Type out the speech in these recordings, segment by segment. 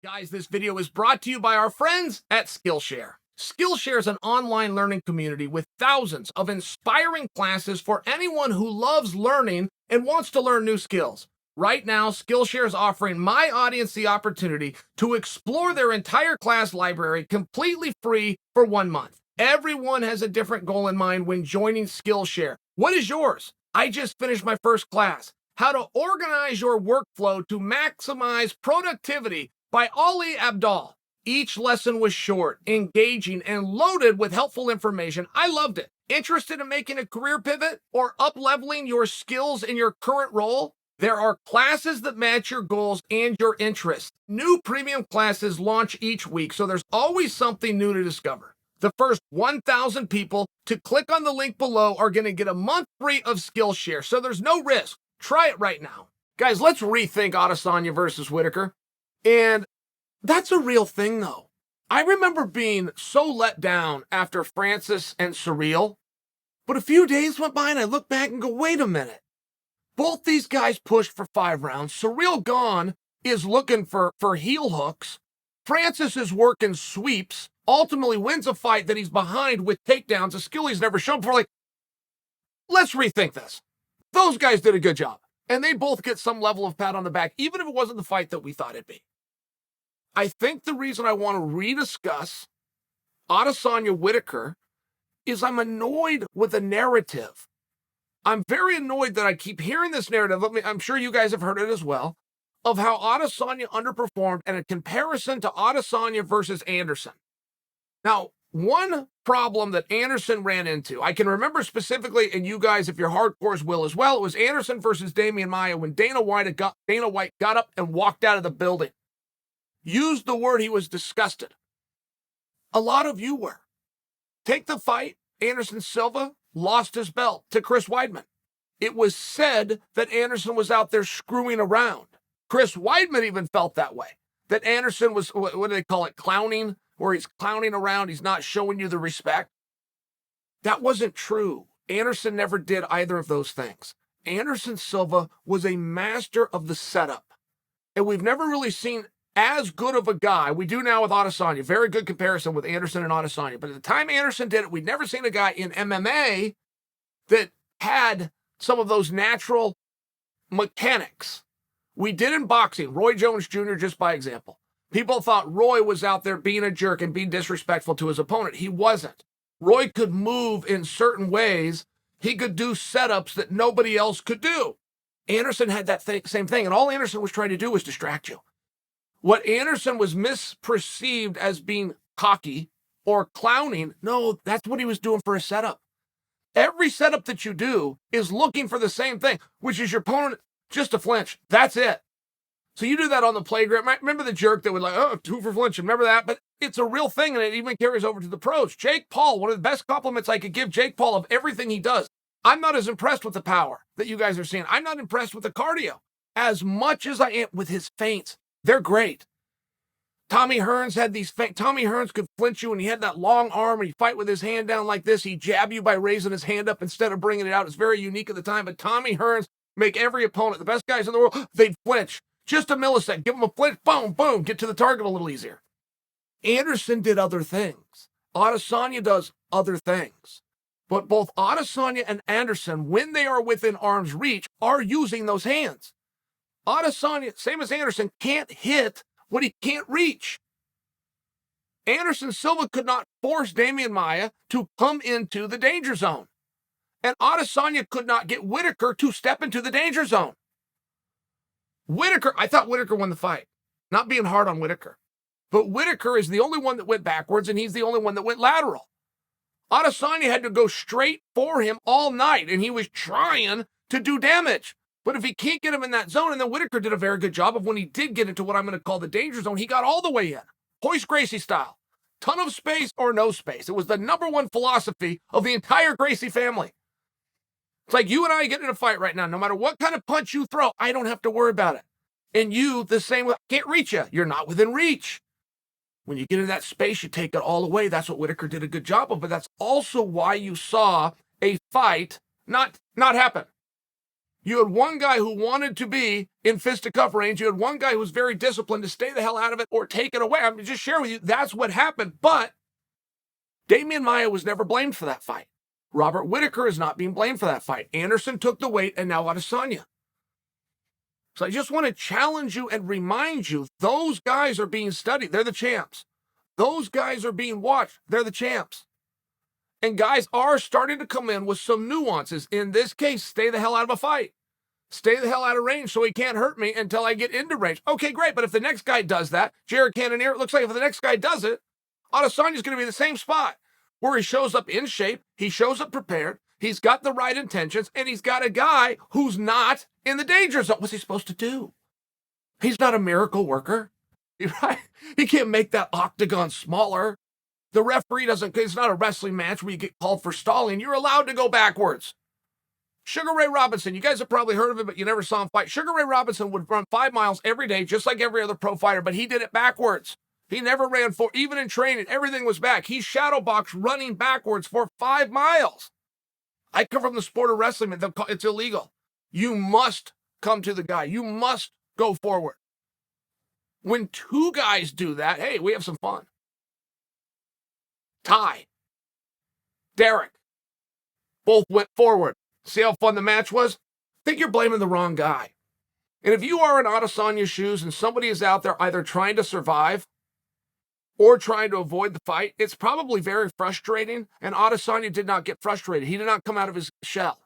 Guys, this video is brought to you by our friends at Skillshare. Skillshare is an online learning community with thousands of inspiring classes for anyone who loves learning and wants to learn new skills. Right now, Skillshare is offering my audience the opportunity to explore their entire class library completely free for 1 month. Everyone has a different goal in mind when joining Skillshare. What is yours? I just finished my first class, How to Organize Your Workflow to Maximize Productivity by Ali Abdal. Each lesson was short, engaging, and loaded with helpful information. I loved it. Interested in making a career pivot or up-leveling your skills in your current role? There are classes that match your goals and your interests. New premium classes launch each week, so there's always something new to discover. The first 1,000 people to click on the link below are going to get a month free of Skillshare, so there's no risk. Try it right now. Guys, let's rethink Adesanya versus Whittaker. And that's a real thing, though. I remember being so let down after Francis and Ciryl, but a few days went by and I look back and go, wait a minute. Both these guys pushed for 5 rounds. Ciryl Gane is looking for heel hooks. Francis is working sweeps, ultimately wins a fight that he's behind with takedowns, a skill he's never shown before. Like, let's rethink this. Those guys did a good job. And they both get some level of pat on the back, even if it wasn't the fight that we thought it'd be. I think the reason I want to rediscuss Adesanya Whittaker is I'm annoyed with the narrative. I'm very annoyed that I keep hearing this narrative. I'm sure you guys have heard it as well, of how Adesanya underperformed and a comparison to Adesanya versus Anderson. Now, one problem that Anderson ran into, I can remember specifically, and you guys, if you're hardcores, will as well, it was Anderson versus Demian Maia when Dana White got up and walked out of the building. Used the word he was disgusted. A lot of you were. Take the fight, Anderson Silva lost his belt to Chris Weidman. It was said that Anderson was out there screwing around. Chris Weidman even felt that way, that Anderson was, what do they call it, clowning, where he's clowning around, he's not showing you the respect. That wasn't true. Anderson never did either of those things. Anderson Silva was a master of the setup. And we've never really seen as good of a guy. We do now with Adesanya. Very good comparison with Anderson and Adesanya. But at the time Anderson did it, we'd never seen a guy in MMA that had some of those natural mechanics. We did in boxing. Roy Jones Jr., just by example. People thought Roy was out there being a jerk and being disrespectful to his opponent. He wasn't. Roy could move in certain ways. He could do setups that nobody else could do. Anderson had that same thing, and all Anderson was trying to do was distract you. What Anderson was misperceived as being cocky or clowning, no, that's what he was doing for a setup. Every setup that you do is looking for the same thing, which is your opponent just to flinch. That's it. So you do that on the playground. Remember the jerk that would like, oh, 2 for flinching. Remember that? But it's a real thing, and it even carries over to the pros. Jake Paul, one of the best compliments I could give Jake Paul of everything he does. I'm not as impressed with the power that you guys are seeing. I'm not impressed with the cardio as much as I am with his feints. They're great. Tommy Hearns had these feints. Tommy Hearns could flinch you, and he had that long arm, and he'd fight with his hand down like this. He'd jab you by raising his hand up instead of bringing it out. It's very unique at the time, but Tommy Hearns make every opponent, the best guys in the world, they'd flinch. Just a millisecond, give them a flinch, boom, boom, get to the target a little easier. Anderson did other things. Adesanya does other things. But both Adesanya and Anderson, when they are within arm's reach, are using those hands. Adesanya, same as Anderson, can't hit what he can't reach. Anderson Silva could not force Demian Maia to come into the danger zone. And Adesanya could not get Whittaker to step into the danger zone. I thought Whittaker won the fight. Not being hard on Whittaker. But Whittaker is the only one that went backwards, and he's the only one that went lateral. Adesanya had to go straight for him all night, and he was trying to do damage. But if he can't get him in that zone, and then Whittaker did a very good job of when he did get into what I'm going to call the danger zone, he got all the way in. Royce Gracie style. Ton of space or no space. It was the number 1 philosophy of the entire Gracie family. It's like you and I get in a fight right now. No matter what kind of punch you throw, I don't have to worry about it. And you, the same way, can't reach you. You're not within reach. When you get in that space, you take it all away. That's what Whittaker did a good job of. But that's also why you saw a fight not happen. You had one guy who wanted to be in fist-to-cuff range. You had one guy who was very disciplined to stay the hell out of it or take it away. I'm just sharing with you, that's what happened. But Damian Maia was never blamed for that fight. Robert Whittaker is not being blamed for that fight. Anderson took the weight, and now Adesanya. So I just want to challenge you and remind you, those guys are being studied. They're the champs. Those guys are being watched. They're the champs. And guys are starting to come in with some nuances. In this case, stay the hell out of a fight. Stay the hell out of range so he can't hurt me until I get into range. Okay, great. But if the next guy does that, Jared Cannonier, it looks like if the next guy does it, Adesanya's going to be in the same spot where he shows up in shape, he shows up prepared, he's got the right intentions, and he's got a guy who's not in the danger zone. What's he supposed to do? He's not a miracle worker. Right? He can't make that octagon smaller. The referee doesn't, it's not a wrestling match where you get called for stalling. You're allowed to go backwards. Sugar Ray Robinson, you guys have probably heard of him, but you never saw him fight. Sugar Ray Robinson would run 5 miles every day, just like every other pro fighter, but he did it backwards. He never ran for, even in training, everything was back. He shadowboxed running backwards for 5 miles. I come from the sport of wrestling, it's illegal. You must come to the guy. You must go forward. When 2 guys do that, hey, we have some fun. Ty, Derek, both went forward. See how fun the match was? I think you're blaming the wrong guy. And if you are in Adesanya's shoes and somebody is out there either trying to survive or trying to avoid the fight, it's probably very frustrating, and Adesanya did not get frustrated. He did not come out of his shell.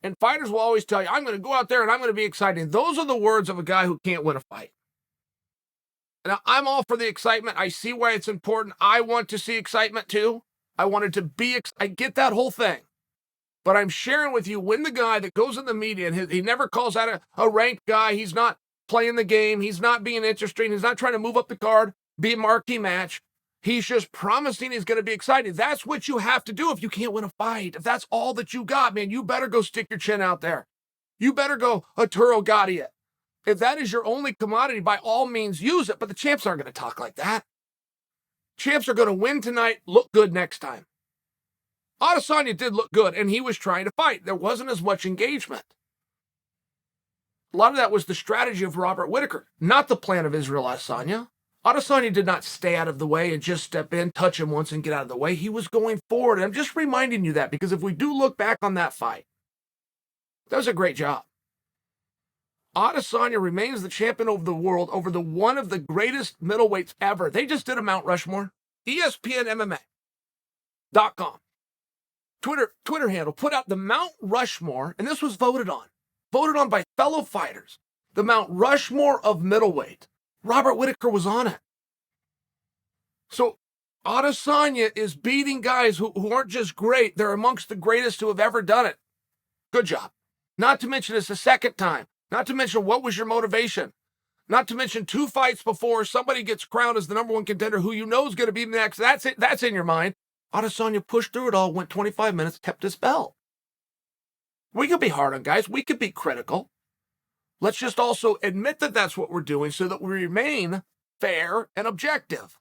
And fighters will always tell you, I'm going to go out there and I'm going to be exciting. Those are the words of a guy who can't win a fight. Now, I'm all for the excitement. I see why it's important. I want to see excitement too. I wanted to be, I get that whole thing. But I'm sharing with you, when the guy that goes in the media, and he never calls out a ranked guy, he's not playing the game, he's not being interesting, he's not trying to move up the card, be a marquee match. He's just promising he's going to be exciting. That's what you have to do if you can't win a fight. If that's all that you got, man, you better go stick your chin out there. You better go Arturo Gatti it. If that is your only commodity, by all means, use it. But the champs aren't going to talk like that. Champs are going to win tonight, look good next time. Adesanya did look good, and he was trying to fight. There wasn't as much engagement. A lot of that was the strategy of Robert Whittaker, not the plan of Israel Adesanya. Adesanya did not stay out of the way and just step in, touch him once, and get out of the way. He was going forward. And I'm just reminding you that, because if we do look back on that fight, that was a great job. Adesanya remains the champion of the world over the one of the greatest middleweights ever. They just did a Mount Rushmore. ESPN MMA.com. Twitter handle put out the Mount Rushmore, and this was voted on by fellow fighters. The Mount Rushmore of middleweight. Robert Whittaker was on it. So Adesanya is beating guys who aren't just great. They're amongst the greatest who have ever done it. Good job. Not to mention it's the second time. Not to mention, what was your motivation? Not to mention 2 fights before somebody gets crowned as the number 1 contender who you know is going to be next. That's it. That's in your mind. Adesanya pushed through it all, went 25 minutes, kept his belt. We could be hard on guys. We could be critical. Let's just also admit that that's what we're doing so that we remain fair and objective.